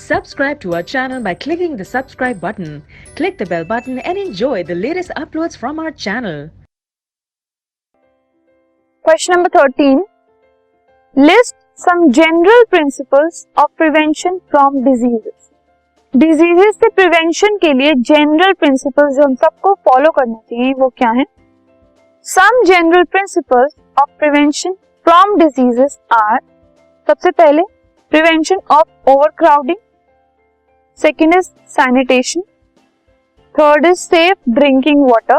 Subscribe to our channel by clicking the subscribe button. Click the bell button and enjoy the latest uploads from our channel. Question number 13. List some general principles of prevention from diseases. Diseases से prevention के लिए general principles जो हम सबको follow करना चाहिए वो क्या है? Some general principles of prevention from diseases are, सबसे पहले prevention of overcrowding, second is sanitation, third is safe drinking water,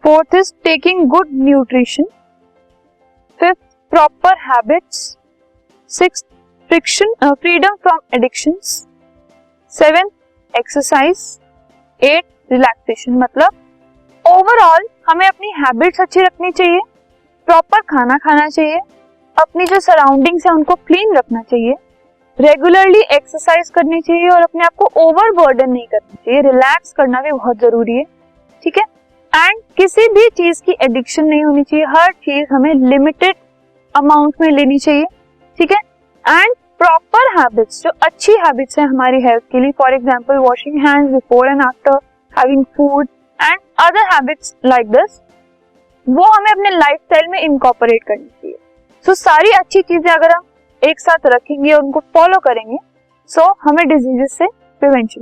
fourth is taking good nutrition, fifth proper habits, sixth freedom from addictions, seventh exercise, eighth relaxation. मतलब overall हमें अपनी habits अच्छी रखनी चाहिए, proper खाना खाना चाहिए, अपनी जो सराउंडिंग्स है उनको क्लीन रखना चाहिए, रेगुलरली एक्सरसाइज करनी चाहिए और अपने आप को ओवर बर्डन नहीं करना चाहिए, रिलैक्स करना भी बहुत जरूरी है, ठीक है। एंड किसी भी चीज की एडिक्शन नहीं होनी चाहिए, हर चीज हमें लिमिटेड अमाउंट में लेनी चाहिए, ठीक है। एंड प्रॉपर हैबिट्स, जो अच्छी हैबिट्स है हमारी हेल्थ के लिए, for example washing hands before and after having food and other habits like this, वो हमें अपने लाइफस्टाइल में इनकॉर्पोरेट करनी चाहिए। सो सारी अच्छी चीजें अगर हम एक साथ रखेंगे और उनको फॉलो करेंगे, सो हमें डिजीजेस से प्रिवेंशन